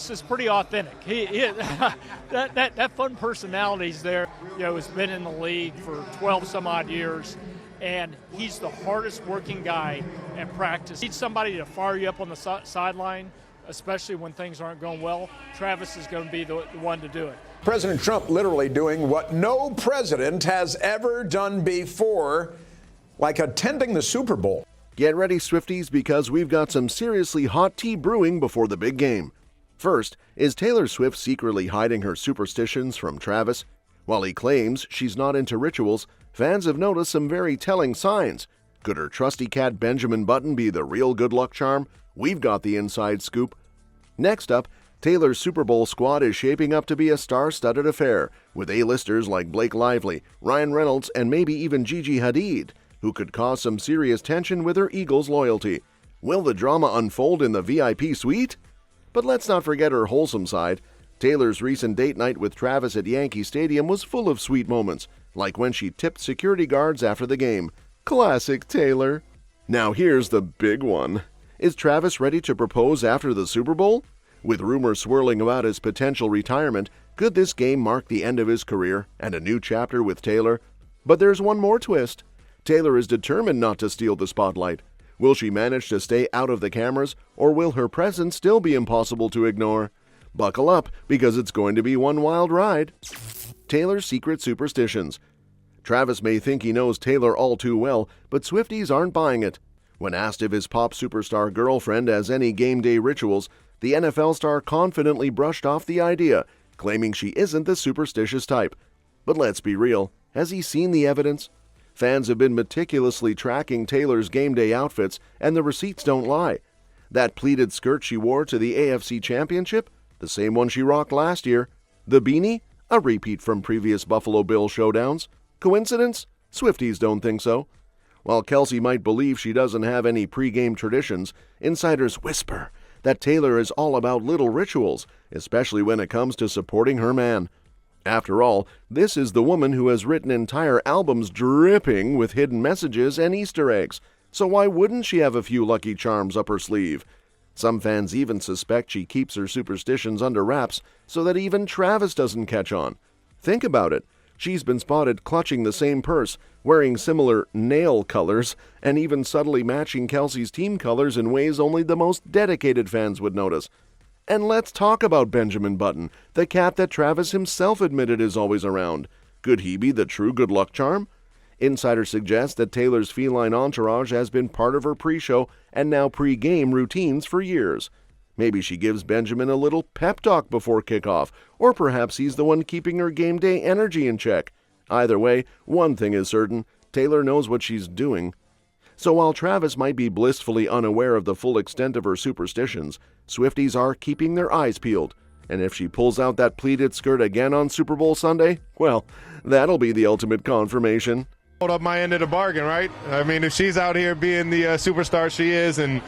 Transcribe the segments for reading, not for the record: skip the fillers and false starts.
Travis is pretty authentic. That fun personality's there. Has been in the league for 12 some odd years, and he's the hardest working guy in practice. Need somebody to fire you up on the sideline, especially when things aren't going well. Travis is going to be the one to do it. President Trump literally doing what no president has ever done before, like attending the Super Bowl. Get ready, Swifties, because we've got some seriously hot tea brewing before the big game. First, is Taylor Swift secretly hiding her superstitions from Travis? While he claims she's not into rituals, fans have noticed some very telling signs. Could her trusty cat Benjamin Button be the real good luck charm? We've got the inside scoop. Next up, Taylor's Super Bowl squad is shaping up to be a star-studded affair, with A-listers like Blake Lively, Ryan Reynolds, and maybe even Gigi Hadid, who could cause some serious tension with her Eagles loyalty. Will the drama unfold in the VIP suite? But let's not forget her wholesome side. Taylor's recent date night with Travis at Yankee Stadium was full of sweet moments, like when she tipped security guards after the game. Classic Taylor. Now here's the big one. Is Travis ready to propose after the Super Bowl? With rumors swirling about his potential retirement, could this game mark the end of his career and a new chapter with Taylor? But there's one more twist. Taylor is determined not to steal the spotlight. Will she manage to stay out of the cameras, or will her presence still be impossible to ignore? Buckle up, because it's going to be one wild ride. Taylor's secret superstitions. Travis may think he knows Taylor all too well, but Swifties aren't buying it. When asked if his pop superstar girlfriend has any game day rituals, the NFL star confidently brushed off the idea, claiming she isn't the superstitious type. But let's be real, has he seen the evidence? Fans have been meticulously tracking Taylor's game day outfits, and the receipts don't lie. That pleated skirt she wore to the AFC Championship, the same one she rocked last year. The beanie, a repeat from previous Buffalo Bills showdowns. Coincidence? Swifties don't think so. While Kelce might believe she doesn't have any pre-game traditions, insiders whisper that Taylor is all about little rituals, especially when it comes to supporting her man. After all, this is the woman who has written entire albums dripping with hidden messages and Easter eggs, so why wouldn't she have a few lucky charms up her sleeve? Some fans even suspect she keeps her superstitions under wraps so that even Travis doesn't catch on. Think about it. She's been spotted clutching the same purse, wearing similar nail colors, and even subtly matching Kelce's team colors in ways only the most dedicated fans would notice. And let's talk about Benjamin Button, the cat that Travis himself admitted is always around. Could he be the true good luck charm? Insiders suggest that Taylor's feline entourage has been part of her pre-show and now pre-game routines for years. Maybe she gives Benjamin a little pep talk before kickoff, or perhaps he's the one keeping her game day energy in check. Either way, one thing is certain, Taylor knows what she's doing. So while Travis might be blissfully unaware of the full extent of her superstitions, Swifties are keeping their eyes peeled. And if she pulls out that pleated skirt again on Super Bowl Sunday, well, that'll be the ultimate confirmation. Hold up my end of the bargain, right? I mean, if she's out here being the superstar she is and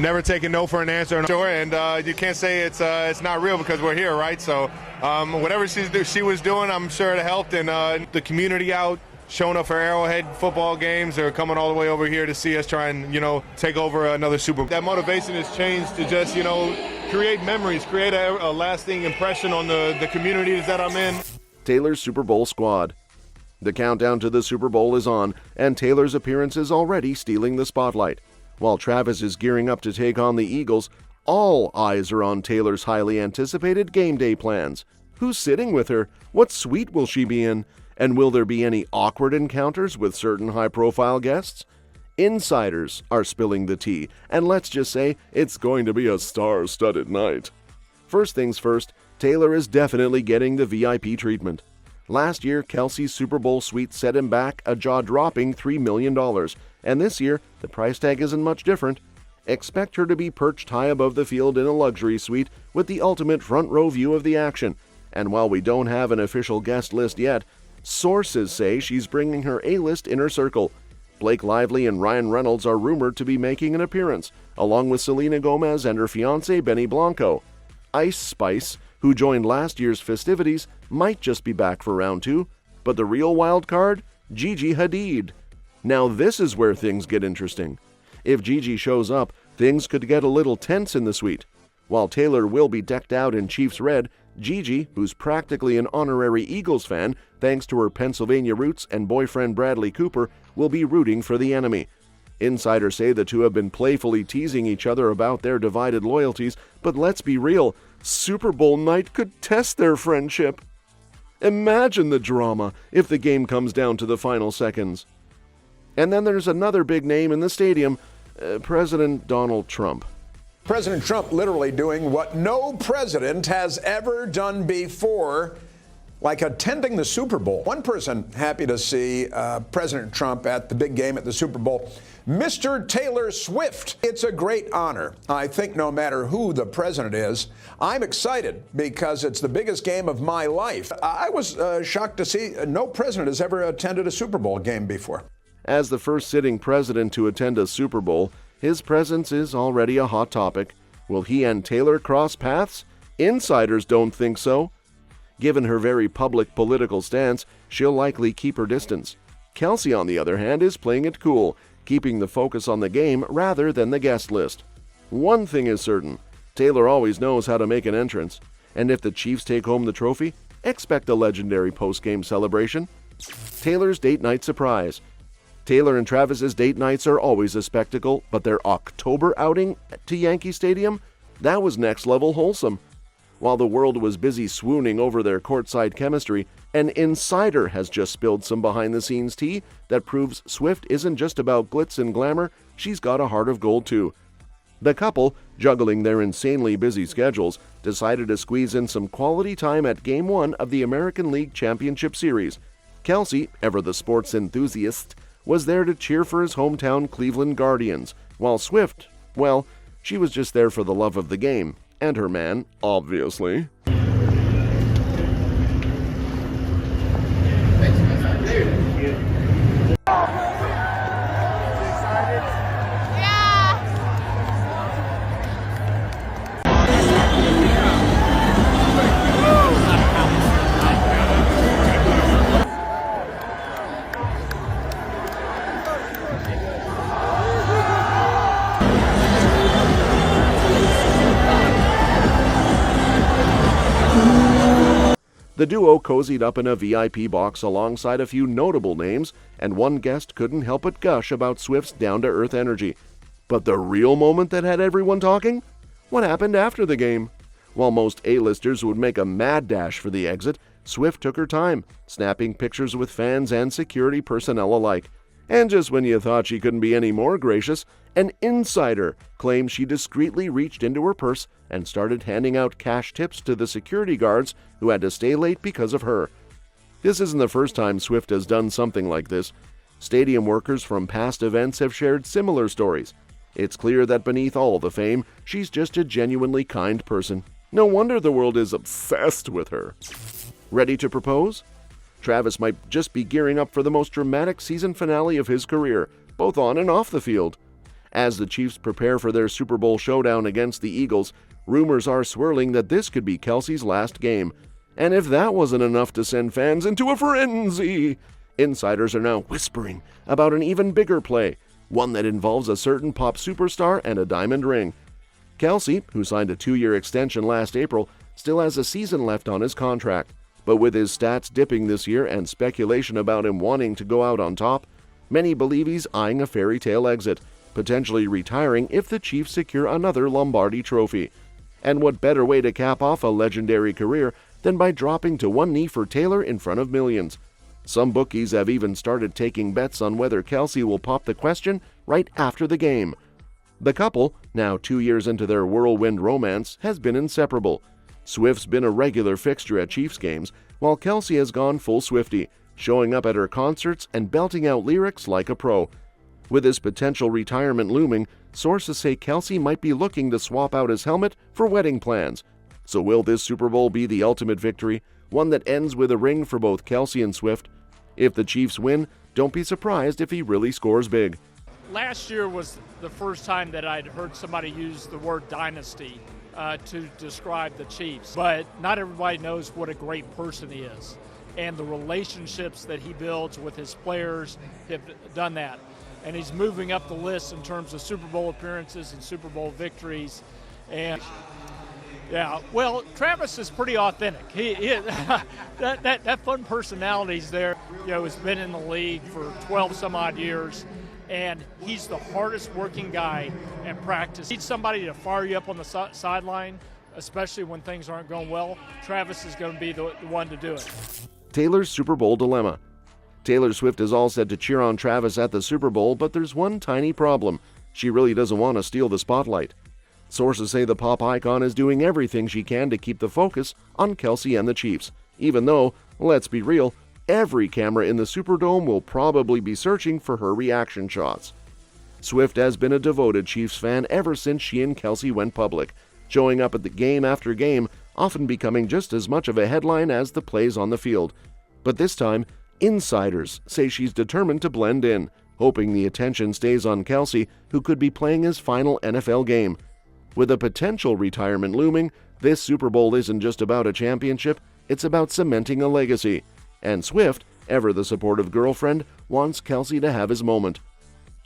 never taking no for an answer, sure, and you can't say it's not real because we're here, right? So whatever she was doing, I'm sure it helped, and the community out showing up for Arrowhead football games or coming all the way over here to see us try and, take over another Super Bowl. That motivation has changed to just, create memories, create a lasting impression on the communities that I'm in. Taylor's Super Bowl squad. The countdown to the Super Bowl is on, and Taylor's appearance is already stealing the spotlight. While Travis is gearing up to take on the Eagles, all eyes are on Taylor's highly anticipated game day plans. Who's sitting with her? What suite will she be in? And will there be any awkward encounters with certain high-profile guests? Insiders are spilling the tea, and let's just say it's going to be a star-studded night. First things first, Taylor is definitely getting the VIP treatment. Last year, Kelce's Super Bowl suite set him back a jaw-dropping $3 million, and this year, the price tag isn't much different. Expect her to be perched high above the field in a luxury suite with the ultimate front-row view of the action. And while we don't have an official guest list yet, sources say she's bringing her A-list inner circle. Blake Lively and Ryan Reynolds are rumored to be making an appearance, along with Selena Gomez and her fiancé Benny Blanco. Ice Spice, who joined last year's festivities, might just be back for round 2, but the real wild card? Gigi Hadid. Now this is where things get interesting. If Gigi shows up, things could get a little tense in the suite. While Taylor will be decked out in Chiefs red, Gigi, who's practically an honorary Eagles fan thanks to her Pennsylvania roots, and boyfriend Bradley Cooper, will be rooting for the enemy. Insiders say the two have been playfully teasing each other about their divided loyalties, but let's be real, Super Bowl night could test their friendship. Imagine the drama if the game comes down to the final seconds. And then there's another big name in the stadium, President Donald Trump. President Trump literally doing what no president has ever done before, like attending the Super Bowl. One person happy to see President Trump at the big game at the Super Bowl, Mr. Taylor Swift. It's a great honor. I think no matter who the president is, I'm excited because it's the biggest game of my life. I was shocked to see no president has ever attended a Super Bowl game before. As the first sitting president to attend a Super Bowl, his presence is already a hot topic. Will he and Taylor cross paths? Insiders don't think so. Given her very public political stance, she'll likely keep her distance. Kelce, on the other hand, is playing it cool, keeping the focus on the game rather than the guest list. One thing is certain, Taylor always knows how to make an entrance, and if the Chiefs take home the trophy, expect a legendary post-game celebration. Taylor's date night surprise. Taylor and Travis's date nights are always a spectacle, but their October outing to Yankee Stadium, that was next-level wholesome. While the world was busy swooning over their courtside chemistry, an insider has just spilled some behind-the-scenes tea that proves Swift isn't just about glitz and glamour, she's got a heart of gold too. The couple, juggling their insanely busy schedules, decided to squeeze in some quality time at Game 1 of the American League Championship Series. Kelce, ever the sports enthusiast, was there to cheer for his hometown Cleveland Guardians, while Swift, well, she was just there for the love of the game, and her man, obviously. The duo cozied up in a VIP box alongside a few notable names, and one guest couldn't help but gush about Swift's down-to-earth energy. But the real moment that had everyone talking? What happened after the game? While most A-listers would make a mad dash for the exit, Swift took her time, snapping pictures with fans and security personnel alike. And just when you thought she couldn't be any more gracious, an insider claimed she discreetly reached into her purse and started handing out cash tips to the security guards who had to stay late because of her. This isn't the first time Swift has done something like this. Stadium workers from past events have shared similar stories. It's clear that beneath all the fame, she's just a genuinely kind person. No wonder the world is obsessed with her. Ready to propose? Travis might just be gearing up for the most dramatic season finale of his career, both on and off the field. As the Chiefs prepare for their Super Bowl showdown against the Eagles, rumors are swirling that this could be Kelce's last game. And if that wasn't enough to send fans into a frenzy, insiders are now whispering about an even bigger play, one that involves a certain pop superstar and a diamond ring. Kelce, who signed a 2-year extension last April, still has a season left on his contract. But with his stats dipping this year and speculation about him wanting to go out on top, many believe he's eyeing a fairy tale exit, potentially retiring if the Chiefs secure another Lombardi trophy. And what better way to cap off a legendary career than by dropping to one knee for Taylor in front of millions? Some bookies have even started taking bets on whether Kelce will pop the question right after the game. The couple, now 2 years into their whirlwind romance, has been inseparable. Swift's been a regular fixture at Chiefs games, while Kelce has gone full Swiftie, showing up at her concerts and belting out lyrics like a pro. With his potential retirement looming, sources say Kelce might be looking to swap out his helmet for wedding plans. So will this Super Bowl be the ultimate victory, one that ends with a ring for both Kelce and Swift? If the Chiefs win, don't be surprised if he really scores big. Last year was the first time that I'd heard somebody use the word dynasty to describe the Chiefs. But not everybody knows what a great person he is. And the relationships that he builds with his players have done that. And he's moving up the list in terms of Super Bowl appearances and Super Bowl victories. And Yeah, well, Travis is pretty authentic. That fun personality's there. Has been in the league for 12 some odd years, and he's the hardest working guy in practice. Need somebody to fire you up on the sideline, especially when things aren't going well. Travis is going to be the one to do it. Taylor's Super Bowl dilemma. Taylor Swift is all set to cheer on Travis at the Super Bowl, but there's one tiny problem. She really doesn't want to steal the spotlight. Sources say the pop icon is doing everything she can to keep the focus on Kelce and the Chiefs, even though, let's be real, every camera in the Superdome will probably be searching for her reaction shots. Swift has been a devoted Chiefs fan ever since she and Kelce went public, showing up at the game after game, often becoming just as much of a headline as the plays on the field. But this time, insiders say she's determined to blend in, hoping the attention stays on Kelce, who could be playing his final NFL game. With a potential retirement looming, this Super Bowl isn't just about a championship, it's about cementing a legacy. And Swift, ever the supportive girlfriend, wants Kelce to have his moment.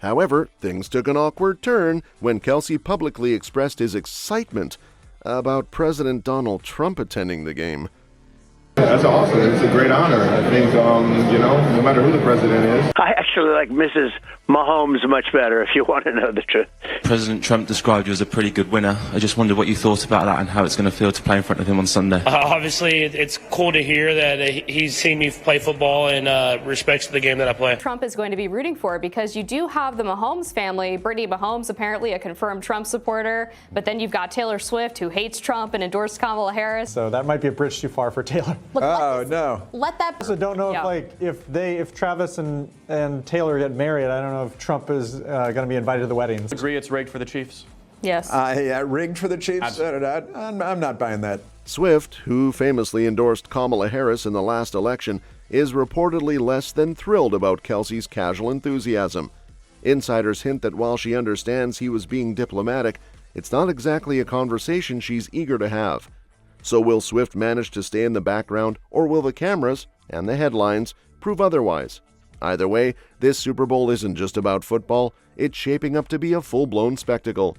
However, things took an awkward turn when Kelce publicly expressed his excitement about President Donald Trump attending the game. That's awesome. It's a great honor. I think, no matter who the president is. I actually like Mrs. Mahomes much better, if you want to know the truth. President Trump described you as a pretty good winner. I just wondered what you thought about that and how it's going to feel to play in front of him on Sunday. Obviously, it's cool to hear that he's seen me play football and respects the game that I play. Trump is going to be rooting for because you do have the Mahomes family. Brittany Mahomes, apparently a confirmed Trump supporter, but then you've got Taylor Swift, who hates Trump and endorsed Kamala Harris. So that might be a bridge too far for Taylor. Look, no. Let that. I don't know if Travis and Taylor get married, I don't know if Trump is going to be invited to the wedding. Agree it's rigged for the Chiefs? Yes. Rigged for the Chiefs? I'm not buying that. Swift, who famously endorsed Kamala Harris in the last election, is reportedly less than thrilled about Kelce's casual enthusiasm. Insiders hint that while she understands he was being diplomatic, it's not exactly a conversation she's eager to have. So will Swift manage to stay in the background, or will the cameras and the headlines prove otherwise? Either way, this Super Bowl isn't just about football, it's shaping up to be a full-blown spectacle.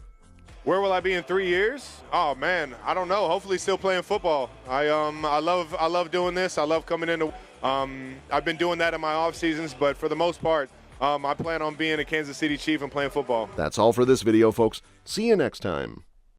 Where will I be in 3 years? Oh man, I don't know. Hopefully still playing football. I love doing this. I love coming into I've been doing that in my off seasons, but for the most part, I plan on being a Kansas City Chief and playing football. That's all for this video, folks. See you next time.